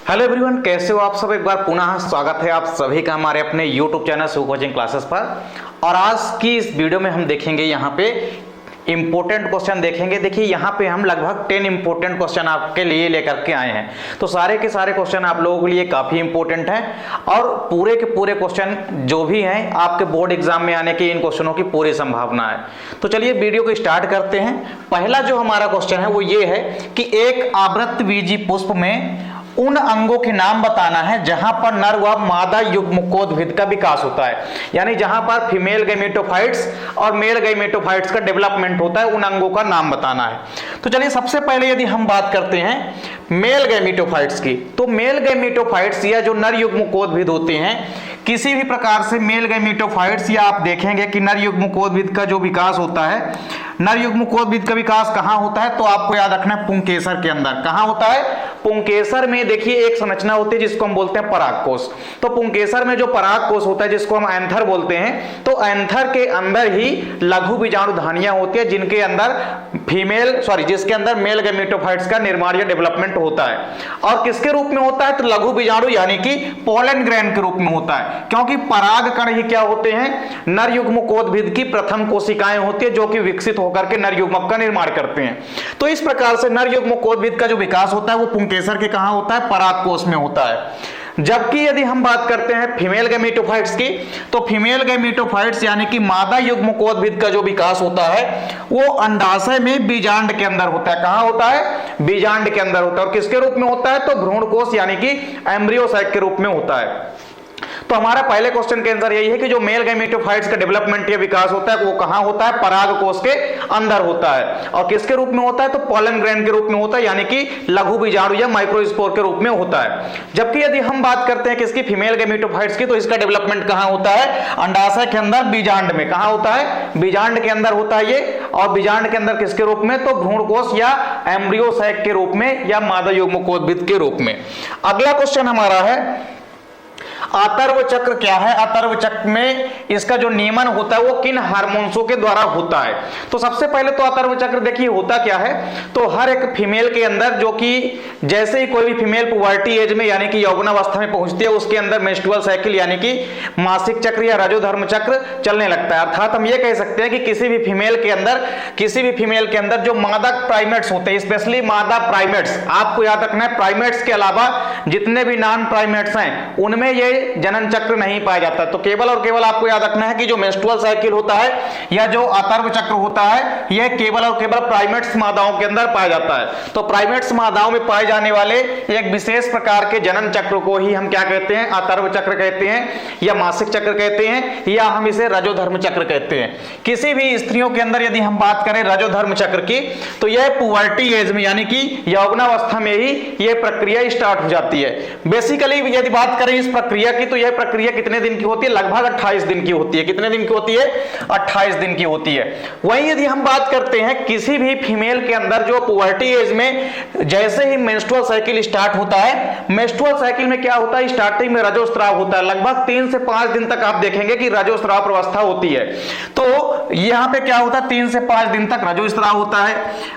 Hello everyone, कैसे हो आप सब। एक बार पुनः स्वागत है आप सभी का हमारे अपने YouTube channel Shiv coaching classes पर। और आज की इस वीडियो में हम देखेंगे यहाँ पे इंपॉर्टेंट क्वेश्चन देखेंगे। देखिए यहाँ पे हम लगभग 10 इंपॉर्टेंट क्वेश्चन आपके लिए लेकर के आए हैं। तो सारे के सारे क्वेश्चन आप लोगों के लिए काफी इंपॉर्टेंट हैं और पूरे के पूरे क्वेश्चन जो भी हैं आपके बोर्ड एग्जाम में आने की इन क्वेश्चनों की पूरी संभावना है। तो चलिए वीडियो को स्टार्ट करते हैं। पहला जो हमारा क्वेश्चन है वो ये है कि एक आवृतबीजी पुष्प में उन अंगों के नाम बताना है जहां पर नर व मादा युग्मकोद्भिद का विकास होता है, यानी जहां पर फीमेल गैमेटोफाइट्स और मेल गैमेटोफाइट्स का डेवलपमेंट होता है, उन अंगों का नाम बताना है। तो चलिए सबसे पहले यदि हम बात करते हैं मेल गैमेटोफाइट्स की, तो मेल गैमेटोफाइट्स या जो नर युग्मकोद्भिद होते हैं, किसी भी प्रकार से मेल गैमेटोफाइट्स या आप देखेंगे कि नर युग्मकोद्भिद का जो विकास होता है, नर युग्मकोद्भिद का विकास कहां होता है, तो आपको याद रखना है पुंकेसर के अंदर। कहां होता है? पुंकेसर में देखिए एक संरचना होती है जिसको हम बोलते हैं परागकोश। तो पुंकेसर में जो परागकोश होता है जिसको हम एंथर बोलते हैं, तो एंथर के अंदर ही लघु बीजाणुधानियां होती है जिनके अंदर जिसके अंदर मेल गैमेटोफाइट्स का निर्माण या डेवलपमेंट होता है। और किसके रूप में होता है? तो लघु बीजाणु यानी कि पोलन ग्रेन के रूप में होता है, क्योंकि परागकण ही क्या होते हैं? नर युग्मकोद्भिद की प्रथम कोशिकाएं होती है जो कि विकसित होकर के नर युग्मक का निर्माण करते हैं। तो इस प्रकार से नर युग्मकोद्भिद का जो विकास होता है वो पुंकेसर के कहां होता है? परागकोश में होता है। जबकि यदि हम बात करते हैं फीमेल गैमेटोफाइट्स की, तो फीमेल गैमेटोफाइट्स यानी कि मादा युग्मकोद्भिद का जो विकास होता है वो अंडाशय में बीजांड के अंदर होता है। कहां होता है? बीजांड के अंदर होता है। और किसके रूप में होता है? तो भ्रूणकोश यानी कि एम्ब्रियो साइक के रूप में होता है। तो हमारा पहले क्वेश्चन का आंसर यही है कि जो मेल गैमेटोफाइट्स का डेवलपमेंट या विकास होता है वो कहां होता है? परागकोश के अंदर होता है। और किसके रूप में होता है? तो पोलन ग्रेन के रूप में होता है, यानी कि लघु बीजाणु या माइक्रोस्पोर के रूप में होता है। जबकि यदि हम बात करते हैं किसकी? फीमेल गैमेटोफाइट्स की, तो इसका डेवलपमेंट कहां होता है? अंडाशय के अंदर बीजांड में। कहां होता है? बीजांड के अंदर होता है ये। और बीजांड के अंदर किसके रूप में? तो भ्रूणकोश या एम्ब्रियो सैक के रूप में या मादा युग्मकोद्भिद के रूप में। अगला क्वेश्चन हमारा है आतर्व चक्र क्या है? आतर्व चक्र में इसका जो नियमन होता है वो किन हार्मोन्सों के द्वारा होता है? तो सबसे पहले तो आतर्व चक्र देखिए होता क्या है, तो हर एक फीमेल के अंदर जो कि जैसे ही कोई भी फीमेल पुबर्टी एज में यानी कि यौवनावस्था में पहुंचती है उसके अंदर मेंस्ट्रुअल साइकिल यानी कि मासिक चक्र या रजोधर्म चक्र चलने लगता है। अर्थात हम ये कह सकते हैं कि किसी भी फीमेल के अंदर जो मादा प्राइमेट्स होते हैं, स्पेशली मादा प्राइमेट्स, आपको याद रखना है प्राइमेट्स के अलावा जितने भी नॉन प्राइमेट्स हैं उनमें ये जनन चक्र नहीं पाया जाता। तो केवल और केवल आपको याद रखना है कि जो मेंस्ट्रुअल साइकिल होता है या जो आतर्व चक्र होता है यह केवल और केवल प्राइमेट्स मादाओं के अंदर पाया जाता है। तो प्राइमेट्स मादाओं में पाए जाने वाले एक विशेष प्रकार के जनन चक्र को ही हम क्या कहते हैं? आतर्व चक्र कहते हैं या मासिक चक्र कहते हैं या हम इसे रजोधर्म चक्र कहते हैं। किसी भी स्त्रियों के अंदर यदि हम बात करें रजोधर्म चक्र की, तो यह पुबर्टी एज में यानी कि यौवनावस्था में ही यह प्रक्रिया स्टार्ट हो जाती है। बेसिकली यदि बात करें इस प्रक्रिया की, तो यह प्रक्रिया कितने दिन की होती है? लगभग 28 दिन की होती है। कितने दिन की होती है? 28 दिन की होती है। वहीं यदि हम बात करते हैं किसी भी फीमेल के अंदर जो पुबर्टी एज में जैसे ही मेंस्ट्रुअल साइकिल स्टार्ट होता है, मेंस्ट्रुअल साइकिल में क्या होता है? स्टार्टिंग में रजोस्राव होता है। लगभग 3 से 5 दिन तक आप देखेंगे कि रजोस्राव अवस्था होती है। तो यहां पे क्या होता है? 3 से 5 दिन तक रजोस्राव होता है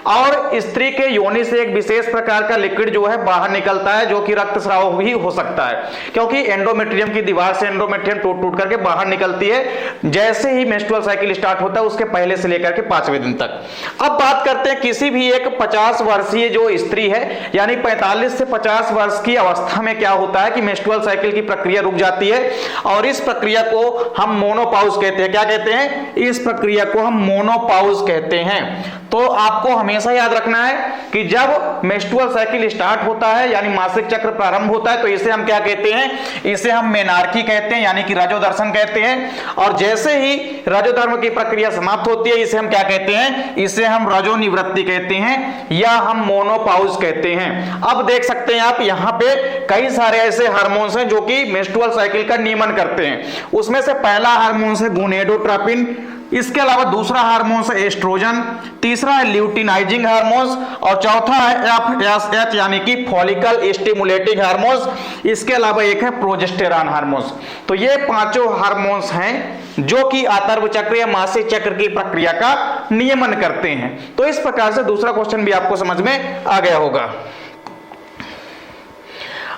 और स्त्री के योनि से एक विशेष प्रकार का लिक्विड जो है बाहर निकलता है जो कि रक्तस्राव भी हो सकता है, क्योंकि एंडोमेट्रियम की दीवार से एंडोमेट्रियम टूट करके बाहर निकलती है जैसे ही मेंस्ट्रुअल साइकिल स्टार्ट होता है उसके पहले से लेकर के 5वें दिन तक। अब बात करते हैं किसी भी एक 50 वर्षीय जो स्त्री है यानी 45 से 50 वर्ष की अवस्था में क्या होता है कि मेंस्ट्रुअल साइकिल की प्रक्रिया रुक जाती है और इस प्रक्रिया को हम मोनोपॉज कहते हैं। क्या कहते हैं? इस प्रक्रिया को हम मोनोपॉज कहते हैं। तो आपको हमेशा याद रखना है कि जब मेंस्ट्रुअल साइकिल स्टार्ट होता है यानी मासिक चक्र प्रारंभ होता है तो इसे हम क्या कहते हैं? इसे हम मेनार्की कहते हैं यानी कि रजोदर्शन कहते हैं। और जैसे ही रजोधर्म की प्रक्रिया समाप्त होती है इसे हम क्या कहते हैं? इसे हम रजोनिवृत्ति कहते हैं या हम मोनोपॉज कहते हैं। अब देख सकते हैं आप यहाँ पे कई सारे ऐसे हार्मोन्स हैं जो कि मेंस्ट्रुअल साइकिल का नियमन करते हैं। उसमें से पहला हार्मोन है गोनेडोट्रोपिन, इसके अलावा दूसरा हार्मोन है एस्ट्रोजन, तीसरा है ल्यूटिनाइजिंग हार्मोन्स और चौथा है FSH यानी कि फॉलिकल स्टिमुलेटिंग हार्मोन्स। इसके अलावा एक है प्रोजेस्टेरॉन हार्मोन्स। तो ये पांचों हार्मोन्स हैं जो कि आतर्व चक्र या मासिक चक्र की प्रक्रिया का नियमन करते हैं। तो इस प्रकार से दूसरा क्वेश्चन भी आपको समझ में आ गया होगा।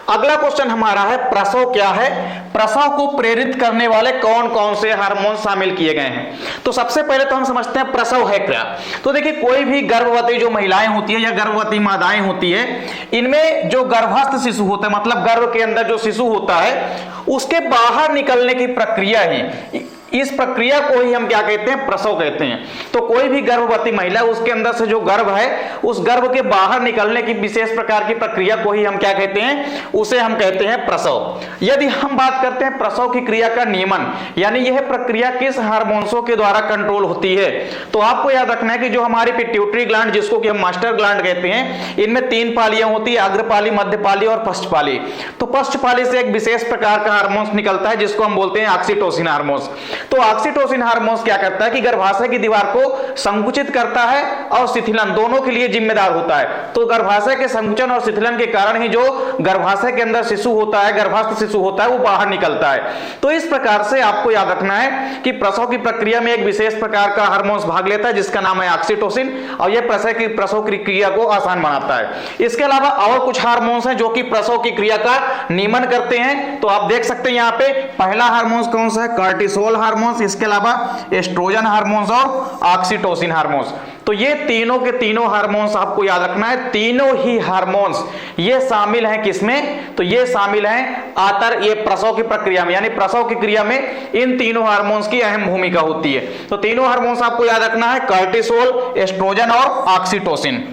अगला क्वेश्चन हमारा है प्रसव क्या है, प्रसव को प्रेरित करने वाले कौन कौन से हार्मोन शामिल किए गए हैं। तो सबसे पहले तो हम समझते हैं प्रसव है क्या। तो देखिए कोई भी गर्भवती जो महिलाएं होती है या गर्भवती माताएं होती है, इनमें जो गर्भस्थ शिशु होता है, मतलब गर्भ के अंदर जो शिशु होता है, उसके बाहर निकलने की प्रक्रिया ही, इस प्रक्रिया को ही हम क्या कहते हैं, प्रसव कहते हैं। तो कोई भी गर्भवती महिला, उसके अंदर से जो गर्भ है, उस गर्भ के बाहर निकलने की विशेष प्रकार की प्रक्रिया को ही हम क्या कहते हैं, उसे हम कहते हैं प्रसव। यदि हम बात करते हैं प्रसव की क्रिया का नियमन, यानी यह प्रक्रिया किस हार्मोन्सों के द्वारा कंट्रोल होती है, तो आपको याद रखना है कि जो हमारी पिट्यूटरी ग्लैंड, जिसको कि हम मास्टर ग्लैंड कहते हैं, इनमें 3 पालियां होती है, अग्रपाली, मध्यपाली और पश्चपाली। तो पश्चपाली से एक विशेष प्रकार का हार्मोन निकलता है जिसको हम बोलते हैं ऑक्सीटोसिन हार्मोन। तो ऑक्सीटोसिन हार्मोन क्या करता है कि गर्भाशय की दीवार को संकुचित करता है और शिथिलन दोनों के लिए जिम्मेदार होता है। तो गर्भाशय के संकुचन और शिथिलन के कारण ही जो गर्भाशय के अंदर शिशु होता है, गर्भस्थ शिशु होता है, वो बाहर निकलता है। तो इस प्रकार से आपको याद रखना है कि प्रसव की प्रक्रिया में एक विशेष प्रकार का हार्मोन भाग लेता है जिसका नाम है ऑक्सीटोसिन, और यह प्रसव की क्रिया को आसान बनाता है। इसके अलावा और कुछ हार्मोन्स हैं जो कि प्रसव की क्रिया का नियमन करते हैं। तो आप देख सकते हैं यहाँ पे पहला हार्मोन कौन सा है, कार्टिसोल हार्मोन, इसके अलावा एस्ट्रोजन हार्मोन्स और ऑक्सीटोसिन हार्मोन्स। तो ये तीनों के तीनों हार्मोन्स आपको याद रखना है, तीनों ही हार्मोन्स ये शामिल हैं किसमें, तो ये शामिल हैं आतर, ये प्रसव की प्रक्रिया में, यानी प्रसव की क्रिया में इन तीनों हार्मोन्स की अहम भूमिका होती है। तो तीनों हार्मोन्स आपको याद रखना है, कार्टिसोल, एस्ट्रोजन और ऑक्सीटोसिन।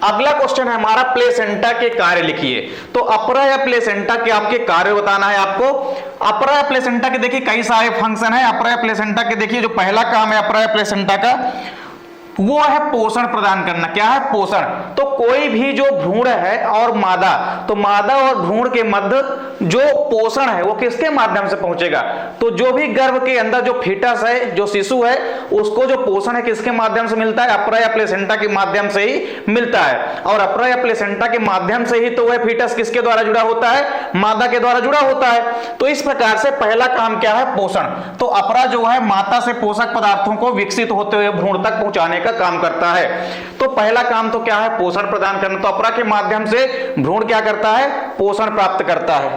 अगला क्वेश्चन है हमारा प्लेसेंटा के कार्य लिखिए। तो अपरा या प्लेसेंटा के आपके कार्य बताना है आपको। अपरा या प्लेसेंटा के देखिए कई सारे फंक्शन है। अपरा या प्लेसेंटा के देखिए जो पहला काम है अपरा या प्लेसेंटा का, वो है पोषण प्रदान करना। क्या है, पोषण। तो कोई भी जो भ्रूण है और मादा, तो मादा और भ्रूण के मध्य जो पोषण है वो किसके माध्यम से पहुंचेगा, तो जो भी गर्भ के अंदर जो फीटस है, जो शिशु है, उसको जो पोषण है किसके माध्यम से मिलता है, अपरा या प्लेसेंटा के माध्यम से ही मिलता है। और अपरा या प्लेसेंटा के माध्यम से ही तो वह फीटस किसके द्वारा जुड़ा होता है, मादा के द्वारा जुड़ा होता है। तो इस प्रकार से पहला काम क्या है, पोषण। तो अपरा जो है माता से पोषक पदार्थों को विकसित होते हुए भ्रूण तक पहुंचाने काम करता है। तो पहला काम तो क्या है, पोषण प्रदान करना। तो अपरा के माध्यम से भ्रूण क्या करता है, पोषण प्राप्त करता है।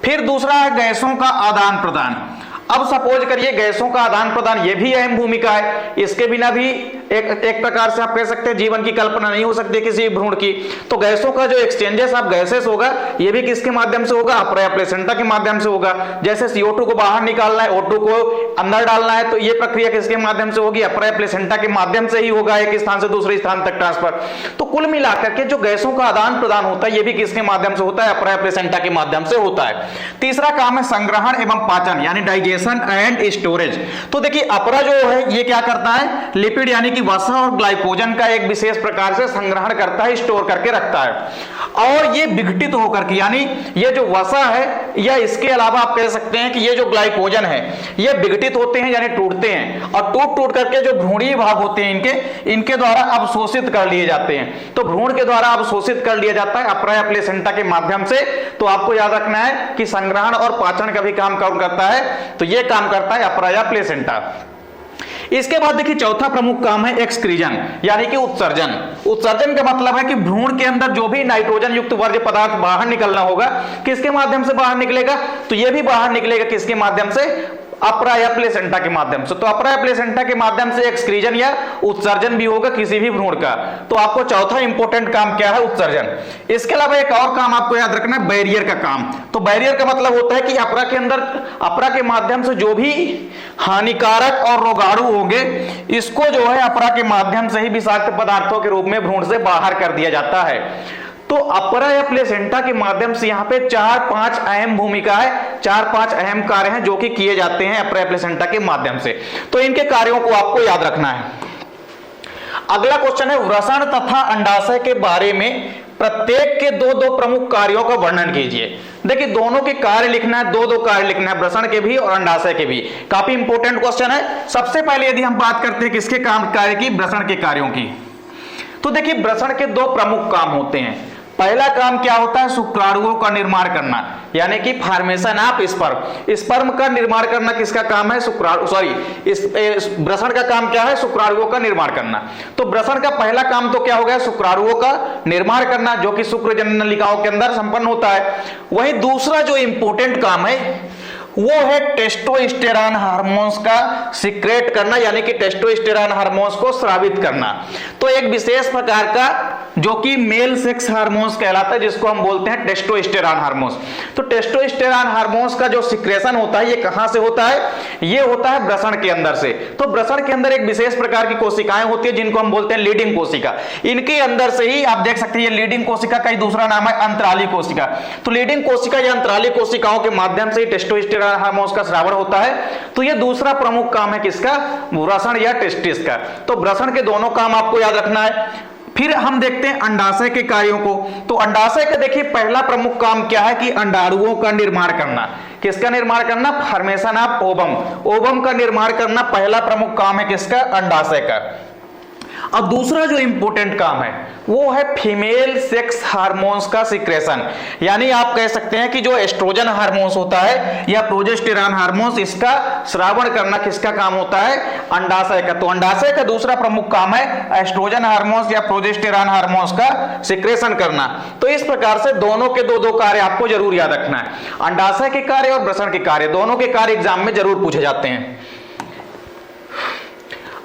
फिर दूसरा है गैसों का आदान प्रदान। अब सपोज करिए गैसों का आदान प्रदान, ये भी अहम भूमिका है। इसके बिना भी एक प्रकार से आप कह सकते हैं जीवन की कल्पना नहीं हो सकती किसी भ्रूण की। तो गैसों का जो एक्सचेंजेस ऑफ गैसेस होगा, ये भी किसके माध्यम से होगा, अपरा या प्लेसेंटा के माध्यम से होगा। जैसे CO2 को बाहर निकालना है, O2 को अंदर डालना है, तो ये प्रक्रिया किसके माध्यम से होगी, अपरा या प्लेसेंटा के माध्यम से ही होगा, एक स्थान से दूसरे स्थान तक ट्रांसफर। तो कुल मिलाकर के जो गैसों का आदान प्रदान होता है, ये भी किसके माध्यम से होता है, अपरा या प्लेसेंटा के माध्यम से होता है। तीसरा काम है संग्रहण एवं पाचन, यानी डाइजेशन एंड स्टोरेज। तो देखिए अपरा जो है ये क्या करता है, लिपिड यानी कि वसा और ग्लाइकोजन का एक विशेष प्रकार से संग्रहण करता है, स्टोर करके रखता है। और ये विघटित होकर के, यानी ये जो वसा है या इसके अलावा आप कह सकते हैं कि ये जो ग्लाइकोजन है ये विघटित होते हैं, यानी टूटते हैं, और टूट टूट करके जो भ्रूणीय भाग होते हैं इनके द्वारा अवशोषित कर लिए जाते हैं। तो भ्रूण के द्वारा अवशोषित कर लिया जाता है अपरा या प्लेसेंटा के माध्यम से। तो आपको याद रखना है कि संग्रहण और पाचन का भी काम कौन करता है, तो ये काम करता है अपरा या प्लेसेंटा। इसके बाद देखिए चौथा प्रमुख काम है एक्सक्रीजन, यानी कि उत्सर्जन। उत्सर्जन का मतलब है कि भ्रूण के अंदर जो भी नाइट्रोजन युक्त वर्ज्य पदार्थ बाहर निकलना होगा, किसके माध्यम से बाहर निकलेगा, तो ये भी बाहर निकलेगा किसके माध्यम से, अपरा या प्लेसेंटा के माध्यम से। तो अपरा या प्लेसेंटा के माध्यम से एक्सक्रीजन या उत्सर्जन भी होगा किसी भी भ्रूण का। तो आपको चौथा इंपॉर्टेंट काम क्या है, उत्सर्जन। इसके अलावा एक और काम आपको याद रखना है, बैरियर का काम। तो बैरियर का मतलब होता है कि अपरा के अंदर, अपरा के माध्यम से जो भी हानिकारक और रोगाणु होंगे, इसको जो है अपरा के माध्यम से ही विषाक्त पदार्थों के रूप में भ्रूण से बाहर कर दिया जाता है। तो अपरा या प्लेसेंटा के माध्यम से यहाँ पे 4-5 अहम भूमिका है, 4-5 अहम कार्य हैं जो कि किए जाते हैं अपरा या प्लेसेंटा के माध्यम से। तो इनके कार्यों को आपको याद रखना है। अगला क्वेश्चन है वृषण तथा अंडाशय के बारे में प्रत्येक के 2-2 प्रमुख कार्यों का वर्णन कीजिए। देखिए दोनों के कार्य लिखना है, 2-2 कार्य लिखना है, वृषण के भी और अंडाशय के भी। काफी इंपॉर्टेंट क्वेश्चन है। सबसे पहले यदि हम बात करते हैं किसके काम कार्य की, वृषण के कार्यों की, तो देखिए वृषण के 2 प्रमुख काम होते हैं। पहला काम क्या होता है, शुक्राणुओं का निर्माण करना, यानी कि फॉर्मेशन ऑफ स्पर्म। स्पर्म का निर्माण करना किसका काम है, वृषण का काम क्या है, शुक्राणुओं का निर्माण करना। तो वृषण का पहला काम तो क्या हो गया, शुक्राणुओं का निर्माण करना, जो कि शुक्र जनन नलिकाओं के अंदर संपन्न होता है। वहीं दूसरा जो इंपॉर्टेंट काम है वो है टेस्टोस्टेरॉन हार्मोन्स का सीक्रेट करना, यानी कि टेस्टोस्टेरॉन हार्मोन्स को स्रावित करना। तो एक विशेष प्रकार का जो कि मेल सेक्स हार्मोन्स कहलाता है, जिसको हम बोलते हैं टेस्टोस्टेरॉन हार्मोन्स। तो टेस्टोस्टेरॉन हार्मोन्स का जो सीक्रेशन होता है ये कहां से होता है, ये होता है वृषण के अंदर से। तो वृषण के अंदर एक विशेष प्रकार की कोशिकाएं होती है जिनको हम बोलते हैं लीडिंग कोशिका। इनके अंदर से ही आप देख सकते हैं, ये लीडिंग कोशिका का ही दूसरा नाम है अंतराली कोशिका। तो लीडिंग कोशिका या अंतराली कोशिकाओं के माध्यम से टेस्टोस्टेरॉन हार्मोन्स का स्रावण होता है। तो ये दूसरा प्रमुख काम है किसका, वृषण या टेस्टिस का। तो वृषण के दोनों काम आपको याद रखना है। फिर हम देखते हैं अंडाशय के कार्यों को। तो अंडाशय का देखिए पहला प्रमुख काम क्या है कि अंडाणुओं का निर्माण करना। किसका निर्माण करना, फॉर्मेशन ऑफ ओवम। ओवम का निर्माण करना पहला प्रमुख काम है किसका, अंडाशय का। अब दूसरा जो इंपॉर्टेंट काम है वो है फीमेल सेक्स हार्मोन्स का सीक्रेशन, यानी आप कह सकते हैं कि जो एस्ट्रोजन हार्मोन्स होता है या प्रोजेस्टेरॉन हार्मोन्स, इसका श्रावण करना किसका काम होता है, अंडाशय का। तो अंडाशय का दूसरा प्रमुख काम है एस्ट्रोजन हार्मोन्स या प्रोजेस्टेरॉन हार्मोन्स का सीक्रेशन करना। तो इस प्रकार से दोनों के दो कार्य आपको जरूर याद रखना है, अंडाशय के कार्य और वृषण के कार्य, दोनों के कार्य एग्जाम में जरूर पूछे जाते हैं।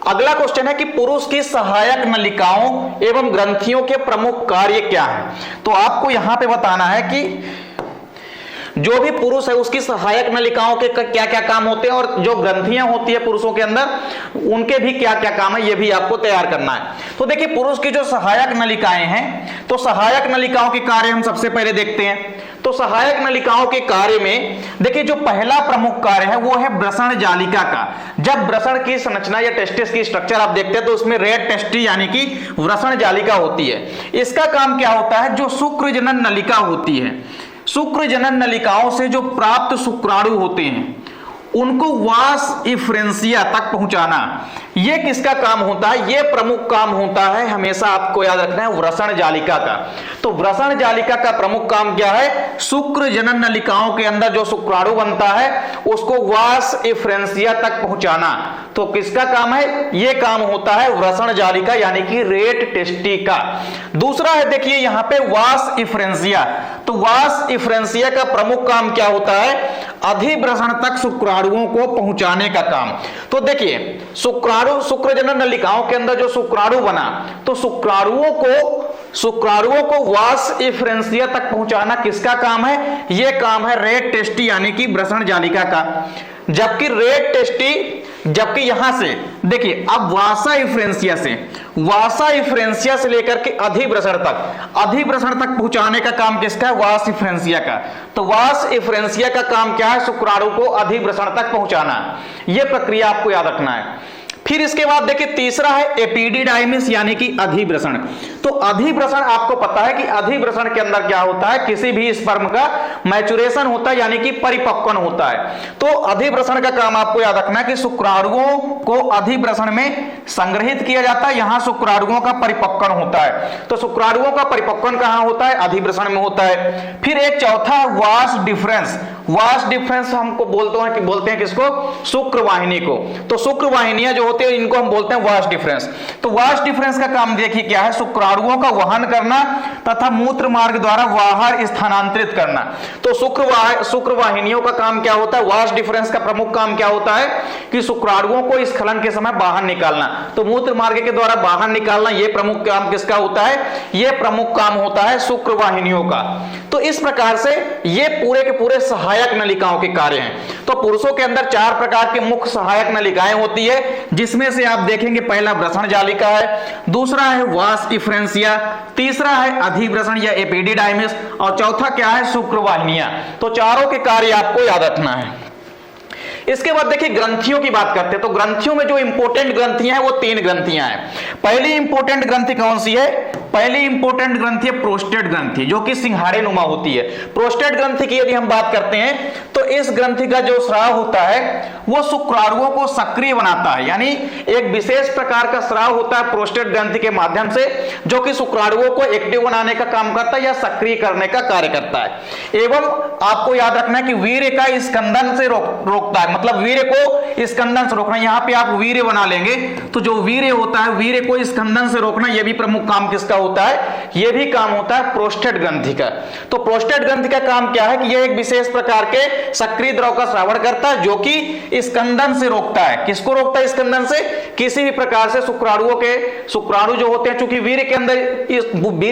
अगला क्वेश्चन है कि पुरुष की सहायक नलिकाओं एवं ग्रंथियों के प्रमुख कार्य क्या हैं। तो आपको यहां पे बताना है कि जो भी पुरुष है उसकी सहायक नलिकाओं के क्या क्या काम होते हैं और जो ग्रंथियां होती है पुरुषों के अंदर उनके भी क्या क्या काम है, ये भी आपको तैयार करना है। तो देखिए पुरुष की जो सहायक नलिकाएं हैं, तो सहायक नलिकाओं के कार्य हम सबसे पहले देखते हैं। तो सहायक नलिकाओं के कार्य में देखिए जो पहला प्रमुख कार्य है वो है वृषण जालिका का। जब वृषण की संरचना या टेस्टिस की स्ट्रक्चर आप देखते हैं तो उसमें रेड टेस्टी यानी कि वृषण जालिका होती है। इसका काम क्या होता है, जो शुक्र जनन नलिका होती है, शुक्र जनन नलिकाओं से जो प्राप्त शुक्राणु होते हैं उनको वास इफ्रेंसिया तक पहुंचाना, ये किसका काम होता है, ये प्रमुख काम होता है, हमेशा आपको याद रखना है, वृषण जालिका का। तो वृषण जालिका का प्रमुख काम क्या है, शुक्र जनन नलिकाओं के अंदर जो शुक्राणु बनता है उसको वास इफ्रेंसिया तक पहुंचाना। तो किसका काम है, ये काम होता है वृषण जालिका यानी कि रेड टेस्टी का। दूसरा है देखिए यहां पे वास इफ्रेंसिया। तो वास इफ्रेंसिया का प्रमुख काम क्या होता है, अधिवृषण तक शुक्राणुओं को पहुंचाने का काम। तो देखिए शुक्र जनन नलिकाओं के अंदर जो शुक्राणु बना, तो शुक्राणुओं को वास इफ्रेंसिया तक पहुंचाना किसका काम है, यह काम है रेड टेस्टी यानी कि वृषण जालिका का। जबकि यहां से देखिए अब वासा इफ्रेंसिया से लेकर के अधिवृषण तक पहुंचाने का काम किसका है, वास इफ्रेंसिया का। तो वास इफ्रेंसिया का काम क्या है, शुक्राणु को अधिवृषण तक पहुंचाना। यह प्रक्रिया आपको याद रखना है। फिर इसके बाद देखिए तीसरा है एपिडिडाइमिस यानी कि अधिवृषण। तो अधिवृषण आपको पता है कि अधिवृषण के अंदर क्या होता है, किसी भी स्पर्म का मैचुरेशन होता है यानी कि परिपक्वन होता है। तो अधिवृषण का काम आपको याद रखना है कि शुक्राणुओं को अधिवृषण में संग्रहित किया जाता है, यहां शुक्राणुओं का परिपक्वन होता है। तो शुक्राणुओं का परिपक्वन कहां होता है, अधिवृषण में होता है। फिर एक चौथा वास डिफरेंस हमको बोलते हैं किसको, शुक्रवाहिनी को। तो शुक्रवाहिनियां जो होते हैं इनको हम बोलते हैं वास डिफरेंस। तो वास डिफरेंस का काम देखिए क्या है, शुक्राणुओं का वहन करना तथा मूत्र मार्ग द्वारा बाहर स्थानांतरित करना। तो शुक्रवाहिनियों का काम क्या होता है, वास डिफरेंस का प्रमुख काम क्या होता है कि शुक्राणुओं को स्खलन के समय बाहर निकालना। तो मूत्र मार्ग के द्वारा बाहर निकालना यह प्रमुख काम किसका होता है, यह प्रमुख काम होता है शुक्रवाहिनियों का। तो इस प्रकार से ये पूरे के पूरे सहायक नलिकाओं के कार्य हैं। तो पुरुषों के अंदर 4 प्रकार की मुख्य सहायक नलिकाएं होती है, जिसमें से आप देखेंगे पहला वृषण जालिका है, दूसरा है वास इफ्रेंसिया, तीसरा है अधिवृषण या एपिडिडाइमिस और चौथा क्या है, शुक्रवाहिनियां। तो चारों के कार्य आपको याद रखना है। इसके बाद देखिए ग्रंथियों की बात करते हैं। तो ग्रंथियों में जो इंपॉर्टेंट ग्रंथियां हैं वो 3 ग्रंथियां हैं। पहली इंपॉर्टेंट ग्रंथि कौन सी है, पहली इंपॉर्टेंट ग्रंथि है प्रोस्टेट ग्रंथि, जो कि सिंघाड़े नुमा होती है। प्रोस्टेट ग्रंथि की यदि हम बात करते हैं तो इस ग्रंथि का जो स्राव होता है वो शुक्राणुओं को सक्रिय बनाता है, यानी एक विशेष प्रकार का स्राव होता है प्रोस्टेट ग्रंथि के माध्यम से, जो कि शुक्राणुओं को एक्टिव बनाने का काम करता है या सक्रिय करने का कार्य करता है। एवं आपको याद रखना है कि वीर्य का स्कंदन से रोकता है, मतलब वीर्य को स्कंदन से रोकना। यहां पे आप वीर्य बना लेंगे तो जो वीर्य होता है, वीर्य को स्कंदन से रोकना, यह भी प्रमुख काम किसका होता है? यह भी काम होता है प्रोस्टेट ग्रंथि का। तो प्रोस्टेट ग्रंथि का काम क्या है कि यह एक विशेष प्रकार के सक्रिय द्रव का स्रावण करता है, जो कि स्कंदन से रोकता है। किसको रोकता है स्कंदन से? किसी भी प्रकार से शुक्राणु जो होते हैं, चूंकि वीर्य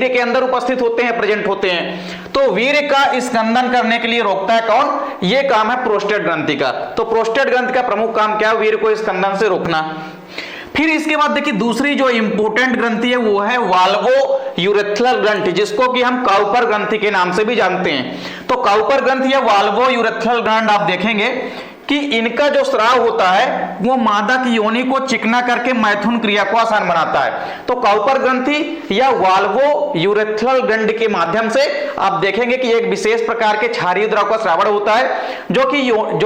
के अंदर उपस्थित होते हैं, प्रेजेंट होते हैं, तो वीर्य का स्कंदन करने के लिए रोकता है कौन? ये काम है प्रोस्टेट ग्रंथि का। तो प्रोस्टेट ग्रंथि का प्रमुख काम क्या है? वीर्य को स्कंदन से रोकना। फिर इसके बाद देखिए दूसरी जो इंपॉर्टेंट ग्रंथि है वो है वाल्वो यूरेथ्रल ग्रंथि, जिसको कि हम काउपर ग्रंथि के नाम से भी जानते हैं। तो काउपर ग्रंथि या वाल्वो यूरेथ्रल ग्रंथि आप देखेंगे कि इनका जो स्राव होता है वो मादा की योनि को चिकना करके मैथुन क्रिया को आसान बनाता है। तो काउपर ग्रंथि या वाल्वो यूरेथ्रल ग्रंथि के माध्यम से आप देखेंगे कि एक विशेष प्रकार के क्षारीय द्रव का स्रावण होता है, जो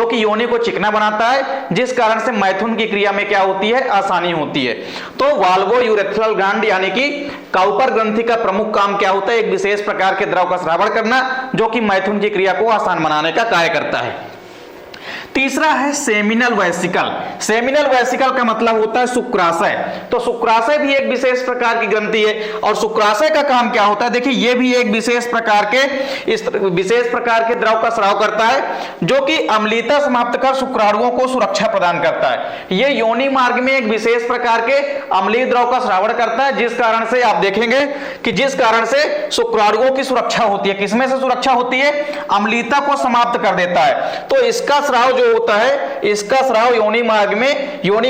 कि योनि को चिकना बनाता है, जिस कारण से मैथुन की क्रिया में क्या होती है? आसानी होती है। तो वाल्वो यूरेथ्रल ग्रंथि यानी कि काउपर ग्रंथि का प्रमुख काम क्या होता है? एक विशेष प्रकार के द्रव का स्रावण करना, जो कि मैथुन की क्रिया को आसान बनाने का कार्य करता है। तीसरा है सेमिनल वेसिकल। सेमिनल वेसिकल का मतलब होता है शुक्राशय। तो शुक्राशय भी एक विशेष प्रकार की ग्रंथि है, और शुक्राशय का काम क्या होता है? देखिए ये भी एक विशेष प्रकार के द्रव का स्राव करता है, जो कि अम्लीयता समाप्त कर शुक्राणुओं को सुरक्षा प्रदान करता है। ये योनि मार्ग में एक विशेष प्रकार के अम्लीय द्रव का स्रावण करता है, जिस कारण से आप देखेंगे कि जिस कारण से शुक्राणुओं की सुरक्षा होती है। किसमें से सुरक्षा होती है? अम्लीयता को समाप्त कर देता है। तो इसका स्राव जो होता है, इसका स्राव योनि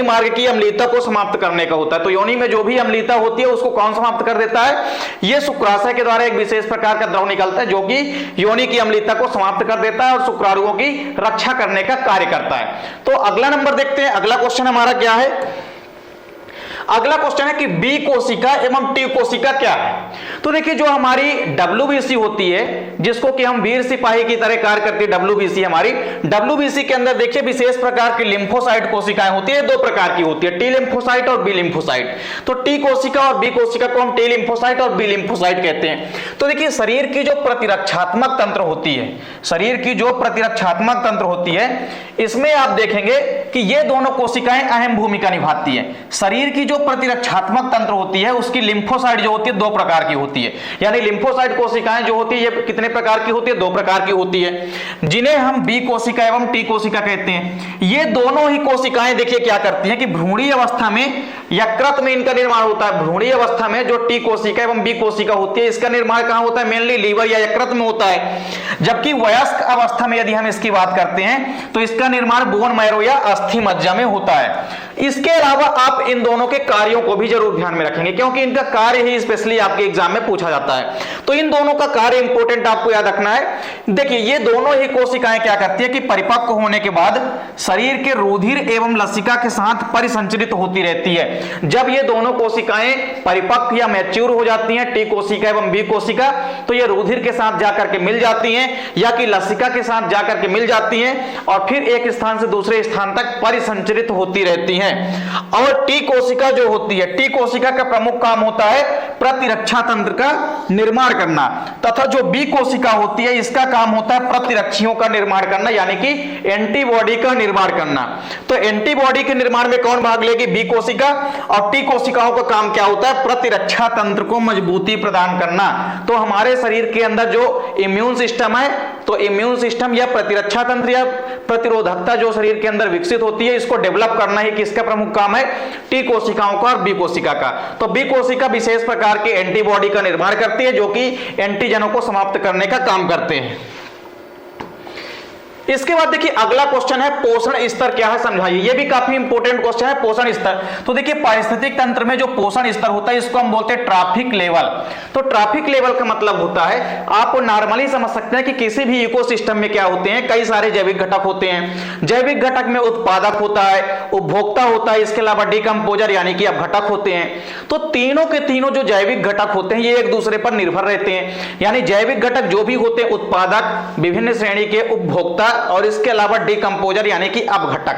मार्ग की अम्लीयता को समाप्त करने का होता है। तो योनि में जो भी अम्लीयता होती है उसको कौन समाप्त कर देता है? यह शुक्राशय के द्वारा एक विशेष प्रकार का द्रव निकलता है, जो कि योनि की अम्लीयता को समाप्त कर देता है और शुक्राणुओं की रक्षा करने का कार्य करता है। तो अगला नंबर देखते हैं, अगला क्वेश्चन हमारा क्या है? अगला क्वेश्चन है कि बी कोशिका एवं टी कोशिका क्या है? तो देखिए जो हमारी WBC होती है, जिसको कि हम वीर सिपाही की तरह कार्य करती है, WBC हमारी, WBC के अंदर देखिए विशेष प्रकार की लिम्फोसाइट कोशिकाएं होती है। 2 प्रकार की होती है, टी लिम्फोसाइट और बी लिम्फोसाइट। तो टी कोशिका और बी कोशिका को हम टी लिम्फोसाइट और बी लिम्फोसाइट कहते हैं। तो देखिए शरीर की जो प्रतिरक्षात्मक तंत्र होती है, इसमें आप देखेंगे कि ये दोनों कोशिकाएं अहम भूमिका निभाती है। शरीर की जो प्रतिरक्षात्मक तंत्र होती है उसकी लिम्फोसाइट जो होती है 2 प्रकार की होती है, यानी लिम्फोसाइट कोशिकाएं जो होती है ये कितने प्रकार की होती है? 2 प्रकार की होती है, जिन्हें हम बी कोशिका एवं टी कोशिका कहते हैं। ये दोनों ही कोशिकाएं देखिए क्या करती हैं कि भ्रूणीय अवस्था में, यकृत में इनका निर्माण होता है। भ्रूणीय अवस्था में जो टी कोशिका एवं बी कोशिका होती है, इसका निर्माण कहां होता है? मेनली लीवर या यकृत में होता है। जबकि वयस्क अवस्था में यदि हम इसकी बात करते हैं तो इसका निर्माण बोन मैरो या अस्थि मज्जा में होता है। इसके अलावा आप इन दोनों के कार्यों को भी जरूर ध्यान में रखेंगे, क्योंकि इनका कार्य ही स्पेशली आपके एग्जाम में पूछा जाता है। तो इन दोनों का कार्य इंपॉर्टेंट आपको याद रखना है। देखिए ये दोनों ही कोशिकाएं क्या करती है कि परिपक्व होने के बाद शरीर के रुधिर एवं लसिका के साथ परिसंचरित होती रहती है। जब ये दोनों कोशिकाएं परिपक्व या मैच्योर हो जाती हैं, टी कोशिका एवं बी कोशिका, तो ये रुधिर के साथ जाकर के मिल जाती हैं या कि लसिका के साथ जाकर के मिल जाती हैं और फिर एक स्थान से दूसरे स्थान तक परिसंचरित होती रहती हैं। और टी कोशिका जो होती है, टी कोशिका का प्रमुख काम होता है प्रतिरक्षा तंत्र का निर्माण करना, तथा जो बी कोशिका होती है इसका काम होता है प्रतिरक्षियों का निर्माण करना, यानी कि एंटीबॉडी का निर्माण करना। तो एंटीबॉडी के निर्माण में कौन भाग लेगी? बी कोशिका। और टी कोशिकाओं का काम क्या होता है? प्रतिरक्षा तंत्र को मजबूती प्रदान करना। तो हमारे शरीर के अंदर जो इम्यून सिस्टम है, तो इम्यून सिस्टम या प्रतिरक्षा तंत्र या प्रतिरोधकता जो शरीर के अंदर विकसित होती है, इसको डेवलप करना ही किसका प्रमुख काम है? टी कोशिकाओं का और बी कोशिका का। तो बी कोशिका विशेष प्रकार के एंटीबॉडी का निर्माण करती है, जो कि एंटीजनों को समाप्त करने का काम करते हैं। इसके बाद देखिए अगला क्वेश्चन है पोषण स्तर क्या है समझाइए। ये भी काफी इंपॉर्टेंट क्वेश्चन है, पोषण स्तर। तो देखिए पारिस्थितिक तंत्र में जो पोषण स्तर होता है इसको हम बोलते हैं ट्रॉफिक लेवल। तो ट्रॉफिक लेवल का मतलब होता है, आप नॉर्मली समझ सकते हैं कि किसी भी इकोसिस्टम में क्या होते हैं, कई सारे जैविक घटक होते हैं। जैविक घटक में उत्पादक होता है, उपभोक्ता होता है, इसके अलावा डिकम्पोजर यानी कि अपघटक होते हैं। तो तीनों के तीनों जो जैविक घटक होते हैं ये एक दूसरे पर निर्भर रहते हैं। यानी जैविक घटक जो भी होते हैं, उत्पादक, विभिन्न श्रेणी के उपभोक्ता और इसके अलावा डिकम्पोजर यानी कि अपघटक,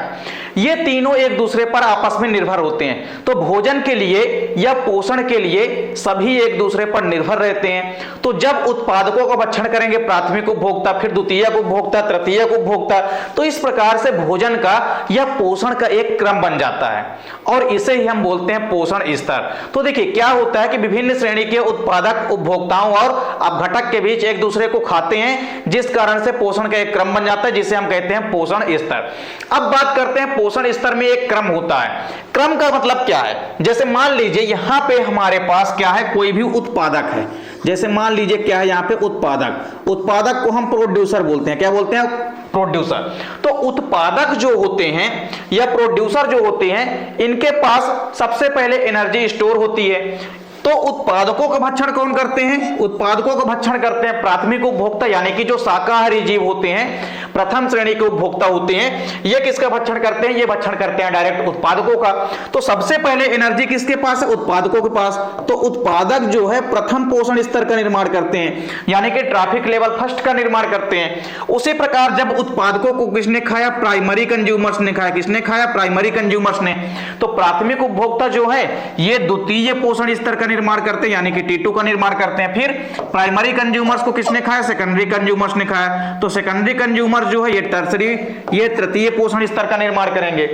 ये तीनों एक दूसरे पर आपस में निर्भर होते हैं। तो भोजन के लिए या पोषण के लिए सभी एक दूसरे पर निर्भर रहते हैं। तो जब उत्पादकों का भक्षण करेंगे प्राथमिक उपभोक्ता, फिर द्वितीयक उपभोक्ता, तृतीयक उपभोक्ता, तो इस प्रकार से भोजन का या पोषण का एक क्रम बन जाता है और इसे ही हम बोलते हैं पोषण स्तर। तो देखिए क्या होता है कि विभिन्न श्रेणी के उत्पादक, उपभोक्ताओं और अपघटक के बीच एक दूसरे को खाते हैं, जिस कारण से पोषण का एक क्रम बन जाता है जिसे हम कहते हैं पोषण स्तर। अब बात करते हैं पोषण स्तर में एक क्रम होता है। क्रम का मतलब क्या है, जैसे मान लीजिए यहां पे हमारे पास क्या है, कोई भी उत्पादक है। जैसे मान लीजिए क्या है यहाँ पे उत्पादक, उत्पादक को हम प्रोड्यूसर बोलते हैं। क्या बोलते हैं? प्रोड्यूसर। तो उत्पादक जो होते हैं या प्रोड्यूसर जो होते हैं, इनके पास सबसे पहले एनर्जी स्टोर होती है। तो उत्पादकों का भक्षण कौन करते हैं? उत्पादकों का भक्षण करते हैं प्राथमिक उपभोक्ता यानी कि जो शाकाहारी जीव होते हैं, प्रथम श्रेणी के उपभोक्ता होते हैं। ये किसका भक्षण करते हैं? ये भक्षण करते हैं डायरेक्ट उत्पादकों का। तो सबसे पहले एनर्जी किसके पास है? उत्पादकों के पास। तो उत्पादक जो है प्रथम पोषण स्तर का निर्माण करते हैं, यानी कि ट्रॉफिक लेवल फर्स्ट का निर्माण करते हैं। उसी प्रकार जब उत्पादकों को किसने खाया? प्राइमरी कंज्यूमर्स ने खाया। किसने खाया? प्राइमरी कंज्यूमर्स ने। तो प्राथमिक उपभोक्ता जो है ये द्वितीय पोषण स्तर का निर्माण करते हैं, यानी कि T2 का निर्माण करते हैं। फिर प्राइमरी कंज्यूमर्स को किसने खाया? सेकेंडरी कंज्यूमर्स ने खाया। तो सेकेंडरी कंज्यूमर जो है ये टर्सरी, ये तृतीय पोषण स्तर का निर्माण करेंगे।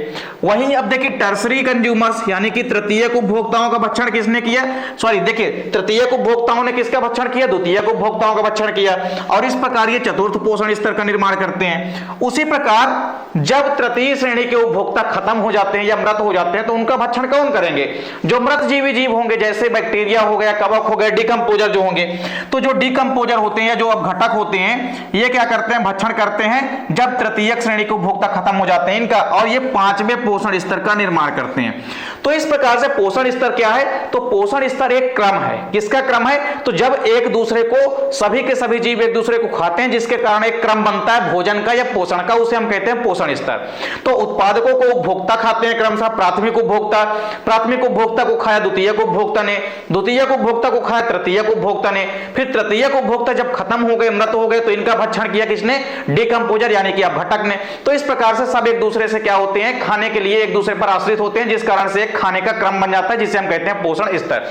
वहीं अब देखिए टर्सरी कंज्यूमर्स यानी कि तृतीयक उपभोक्ताओं का भक्षण किसने किया? सॉरी देखिए तृतीयक उपभोक्ताओं ने किसका भक्षण किया? द्वितीयक उपभोक्ताओं का भक्षण किया। और इस प्रकार ये चतुर्थ पोषण स्तर का निर्माण करते हैं। उसी प्रकार जब तृतीय श्रेणी के उपभोक्ता खत्म हो जाते हैं या मृत हो जाते हैं तो उनका भक्षण कौन करेंगे? जो मृत जीवी जीव होंगे, जैसे बैक्टीरिया हो गया, कवक हो गया, डिकम्पोजर जो होंगे। तो जो डिकम्पोजर होते हैं या जो अपघटक होते हैं, ये क्या करते हैं? भक्षण करते हैं जब तृतीयक श्रेणी के उपभोक्ता खत्म हो जाते हैं इनका, और ये पांचवें पोषण स्तर का निर्माण करते हैं। तो इस प्रकार से पोषण स्तर क्या है? तो पोषण स्तर एक क्रम है। किसका क्रम है? तो जब एक दूसरे को, सभी के सभी जीव एक दूसरे को खाते हैं, जिसके कारण एक क्रम बनता है भोजन का या पोषण का, उसे हम कहते हैं पोषण स्तर। तो उत्पादकों को उपभोक्ता खाते हैं क्रमशः, प्राथमिक उपभोक्ता, प्राथमिक उपभोक्ता को खाया द्वितीयक उपभोक्ता ने, द्वितीयक उपभोक्ता को खाया तृतीयक उपभोक्ता ने, फिर तृतीयक उपभोक्ता जब खत्म हो गए, मृत हो गए, तो इनका भक्षण किया किसने? डिकम्पोजर यानी कि अपघटक ने। तो इस प्रकार से सब एक दूसरे से क्या होते हैं? खाने के लिए एक दूसरे पर आश्रित होते हैं, जिस कारण से खाने का क्रम बन जाता है, जिसे हम कहते हैं पोषण स्तर।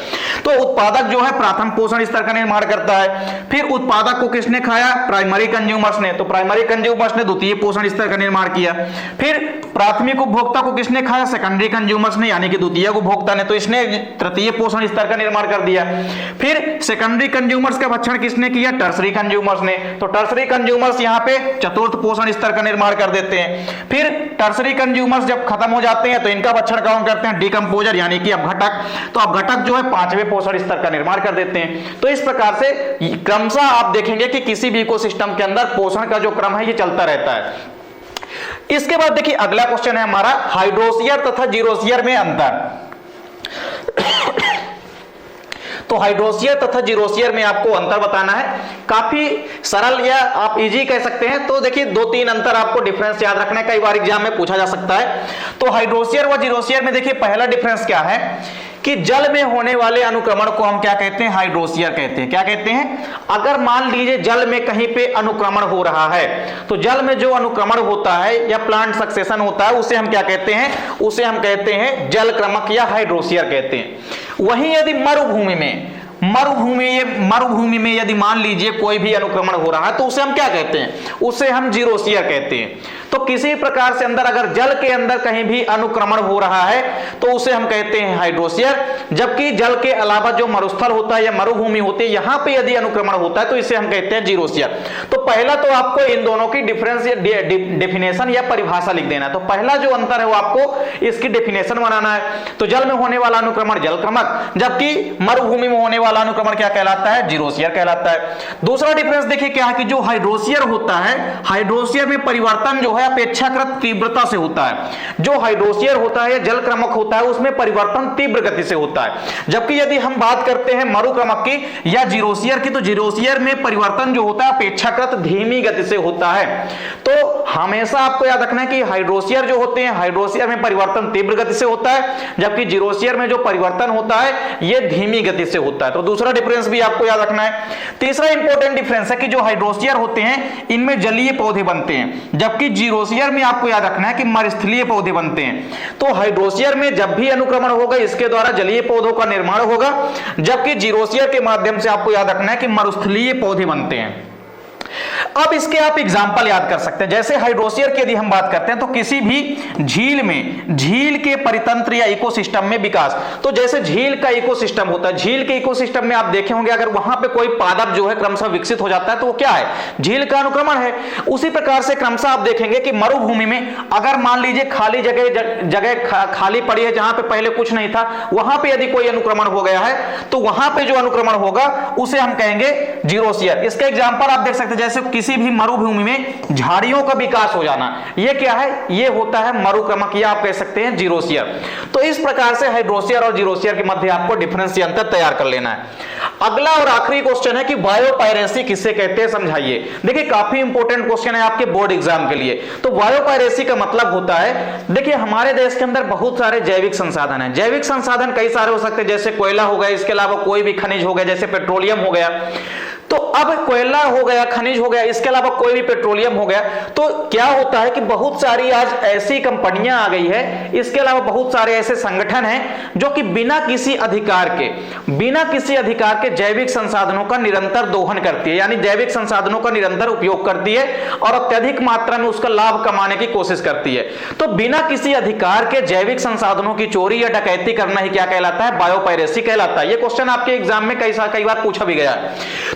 तो उत्पादक जो है प्रथम पोषण स्तर का निर्माण करता है। फिर उत्पादक को किसने खाया? प्राइमरी कंज्यूमर्स ने। तो प्राइमरी कंज्यूमर्स ने द्वितीय पोषण स्तर का निर्माण किया। फिर प्राथमिक उपभोक्ता को किसने खाया? सेकेंडरी कंज्यूमर्स ने, यानी कि द्वितीय उपभोक्ता ने। तो इसने तृतीय पोषण स्तर का निर्माण कर दिया। फिर सेकेंडरी कंज्यूमर्स का भक्षण किसने किया? टर्सरी कंज्यूमर्स ने। तो टर्सरी कंज्यूमर्स यहाँ पे चतुर्थ पोषण स्तर का निर्माण कर देते हैं। फिर टर्सरी कंज्यूमर्स जब खत्म हो जाते हैं तो इनका भक्षण कौन करते हैं? डिकम्पोजर यानी कि अपघटक। तो अपघटक जो है पांचवें पोषण स्तर का निर्माण कर देते हैं। तो इस प्रकार से क्रमशः आप देखेंगे कि किसी भी इकोसिस्टम के अंदर पोषण का जो क्रम है ये चलता रहता है। इसके बाद देखिए अगला क्वेश्चन है हमारा, हाइड्रोस्फीयर तथा जीरोस्फीयर में अंतर। तो हाइड्रोस्फीयर तथा जीरोस्फीयर में आपको अंतर बताना है। काफी सरल या आप इजी कह सकते हैं। तो देखिए 2-3 अंतर आपको डिफरेंस याद रखना है, कई बार एग्जाम में पूछा जा सकता है। तो हाइड्रोस्फीयर व जीरोस्फीयर में देखिए पहला डिफरेंस क्या है कि जल में होने वाले अनुक्रमण को हम क्या कहते हैं? हाइड्रोस्फीयर कहते हैं। क्या कहते हैं? अगर मान लीजिए जल में कहीं पे अनुक्रमण हो रहा है, तो जल में जो अनुक्रमण होता है या प्लांट सक्सेशन होता है उसे हम क्या कहते हैं? उसे हम कहते हैं जलक्रमक या हाइड्रोस्फीयर कहते हैं। वहीं यदि मरुभूमि में यदि मान लीजिए कोई भी अनुक्रमण हो रहा है तो उसे हम क्या कहते हैं? उसे हम जीरोस्फीयर कहते हैं। तो किसी प्रकार से अंदर अगर जल के अंदर कहीं भी अनुक्रमण हो रहा है तो उसे हम कहते हैं हाइड्रोस्फीयर, जबकि जल के अलावा जो मरुस्थल होता है या मरुभूमि होती है यहां पे यदि अनुक्रमण होता है तो इसे हम कहते हैं जीरोस्फीयर। तो पहला तो आपको इन दोनों की डिफरेंस या डेफिनेशन या परिभाषा लिख देना है। तो पहला जो अंतर है वो आपको इसकी डेफिनेशन बनाना है। तो जल में होने वाला अनुक्रमण जलक्रमक, जबकि मरुभूमि में होने वाला अनुक्रमण क्या कहलाता है? जीरोस्फीयर कहलाता है। दूसरा डिफरेंस देखिए क्या है कि जो हाइड्रोस्फीयर होता है, हाइड्रोस्फीयर में परिवर्तन जो है अपेक्षाकृत तीव्रता से होता है। जो हाइड्रोस्फीयर होता है या जलक्रमक होता है उसमें परिवर्तन तीव्र गति से होता है, जबकि यदि हम बात करते हैं मरुक्रमक की या जीरोस्फीयर की तो जीरोस्फीयर में परिवर्तन जो होता है अपेक्षाकृत धीमी गति से होता है। तो हमेशा आपको याद रखना है कि हाइड्रोस्फीयर जो होते हैं, हाइड्रोस्फीयर में परिवर्तन तीव्र गति से होता है, जबकि जीरोस्फीयर में जो परिवर्तन होता है यह धीमी गति से होता है। तो दूसरा डिफरेंस भी आपको याद रखना है। तीसरा इंपॉर्टेंट डिफरेंस है कि जो हाइड्रोस्फीयर होते हैं इनमें जलीय पौधे बनते हैं, जबकि जीरोस्फीयर में आपको याद रखना है कि मरुस्थलीय पौधे बनते हैं। तो हाइड्रोस्फीयर में जब भी अनुक्रमण होगा इसके द्वारा जलीय पौधों का निर्माण होगा, जबकि जीरोस्फीयर के माध्यम से आपको याद रखना है कि मरुस्थलीय पौधे बनते हैं। अब इसके आप एग्जाम्पल याद कर सकते हैं। जैसे हाइड्रोस्फीयर की यदि हम बात करते हैं तो किसी भी झील में झील के परितंत्र या इकोसिस्टम में विकास, तो जैसे झील का इकोसिस्टम होता है, झील के इकोसिस्टम में आप देखे होंगे अगर वहां पे कोई पादप जो है क्रमशः विकसित हो जाता है तो वो क्या है? झील का अनुक्रमण है। उसी प्रकार से क्रमशः आप देखेंगे कि मरुभूमि में अगर मान लीजिए खाली जगह खाली पड़ी है जहां पे पहले कुछ नहीं था, वहां पे यदि कोई अनुक्रमण हो गया है तो वहां पे जो अनुक्रमण होगा उसे हम कहेंगे जीरोस्फीयर। इसका एग्जाम्पल आप देख सकते हैं, जैसे किसी भी मरुभूमि में झाड़ियों का विकास हो जाना, यह क्या है? यह होता है मरुक्रमक या आप कह सकते हैं जीरोस्फीयर। तो इस प्रकार से हाइड्रोस्फीयर और जीरोस्फीयर के मध्य आपको डिफरेंस या अंतर तैयार कर लेना है। अगला और आखिरी क्वेश्चन है कि बायोपायरेसी किसे कहते हैं, समझाइए। देखिए काफी इंपॉर्टेंट क्वेश्चन है आपके बोर्ड एग्जाम के लिए। तो बायोपायरेसी का मतलब होता है, देखिए हमारे देश के अंदर बहुत सारे जैविक संसाधन हैं। जैविक संसाधन कई सारे हो सकते हैं, जैसे कोयला हो गया, इसके अलावा कोई भी खनिज हो गया, जैसे पेट्रोलियम हो गया। तो अब कोयला हो गया, खनिज हो गया, इसके अलावा कोई भी पेट्रोलियम हो गया, तो क्या होता है कि बहुत सारी आज ऐसी कंपनियां आ गई है, इसके अलावा बहुत सारे ऐसे संगठन हैं जो कि बिना किसी अधिकार के जैविक संसाधनों का निरंतर दोहन करती है, यानी जैविक संसाधनों का निरंतर उपयोग करती है और अत्यधिक मात्रा में उसका लाभ कमाने की कोशिश करती है। तो बिना किसी अधिकार के जैविक संसाधनों की चोरी या डकैती करना ही क्या कहलाता है? बायोपायरेसी कहलाता है। यह क्वेश्चन आपके एग्जाम में कई बार पूछा भी गया।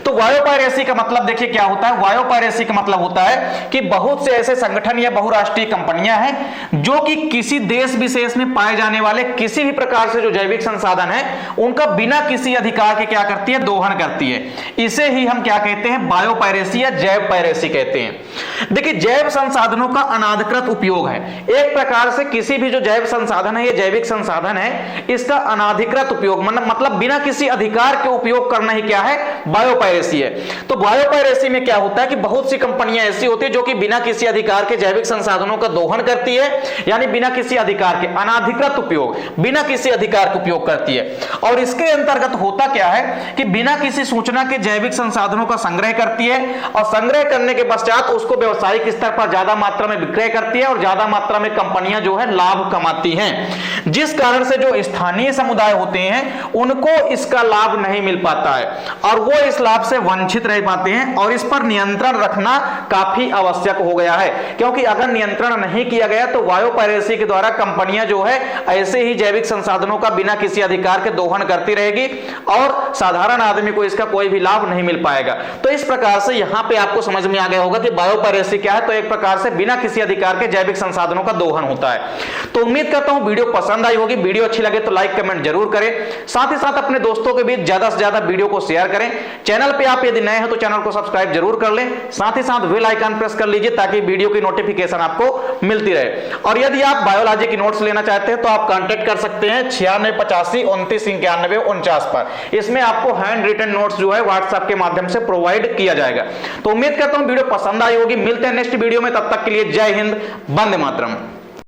तो बायोपायरेसी का मतलब देखिए क्या होता है? बायोपायरेसी का मतलब होता है कि बहुत से ऐसे संगठन या बहुराष्ट्रीय कंपनियां हैं जो कि किसी देश विशेष में पाए जाने वाले किसी भी प्रकार से जो जैविक संसाधन है उनका बिना किसी अधिकार के क्या करती है? दोहन करती है। इसे ही हम क्या कहते हैं? बायोपायरेसी या जैव पायरेसी कहते हैं। देखिए जैव संसाधनों का अनाधिकृत उपयोग है, एक प्रकार से किसी भी जो जैव संसाधन है, ये जैविक संसाधन है, इसका अनाधिकृत उपयोग मतलब बिना किसी अधिकार के उपयोग करना ही क्या है? बायोपायरेसी है। तो बायोपायरेसी में क्या होता है कि बहुत सी कंपनियां ऐसी होती है जो कि बिना किसी अधिकार के जैविक संसाधनों का दोहन करती है, यानी बिना किसी अधिकार के अनाधिकृत उपयोग, बिना किसी अधिकार के उपयोग करती है। और इसके अंतर्गत होता क्या है कि बिना किसी सूचना के जैविक संसाधनों का संग्रह करती है और संग्रह करने के पश्चात उसको व्यवसायिक स्तर पर ज्यादा मात्रा में विक्रय करती है और ज्यादा मात्रा में कंपनियां जो है लाभ कमाती हैं, जिस कारण से जो स्थानीय समुदाय होते हैं उनको इसका लाभ नहीं मिल पाता है और वो इस लाभ से वंचित रह पाते हैं। और इस पर नियंत्रण रखना काफी आवश्यक हो गया है, क्योंकि अगर नियंत्रण नहीं किया गया तो बायोपायरेसी के द्वारा कंपनियां जो है ऐसे ही जैविक संसाधनों का बिना किसी अधिकार के दोहन करती रहेगी और साधारण आदमी को इसका कोई भी लाभ नहीं मिल पाएगा। तो इस प्रकार से यहां पे आपको समझ में आ गया होगा कि बायोपायरेसी क्या है। तो एक प्रकार से बिना किसी अधिकार के जैविक संसाधनों का दोहन होता है। तो उम्मीद करता हूं वीडियो पसंद आई होगी। वीडियो अच्छी लगे तो लाइक कमेंट जरूर करें, साथ ही साथ अपने दोस्तों के बीच ज्यादा से ज्यादा वीडियो को शेयर करें। चैनल पे आप यदि नए हैं तो चैनल को सब्सक्राइब जरूर कर लें, साथ ही साथ बेल आइकन प्रेस कर लीजिए ताकि वीडियो की नोटिफिकेशन आपको मिलती रहे। और यदि आप बायोलॉजी की नोट्स लेना चाहते हैं तो आप कांटेक्ट कर सकते हैं 9685 29 91 49 पर। इसमें आपको हैंड रिटन नोट्स जो है व्हाट्सएप के माध्यम से प्रोवाइड किया जाएगा। तो उम्मीद करता हूं वीडियो पसंद आई होगी। मिलते हैं नेक्स्ट वीडियो में, तब तक के लिए जय हिंद, वंदे मातरम।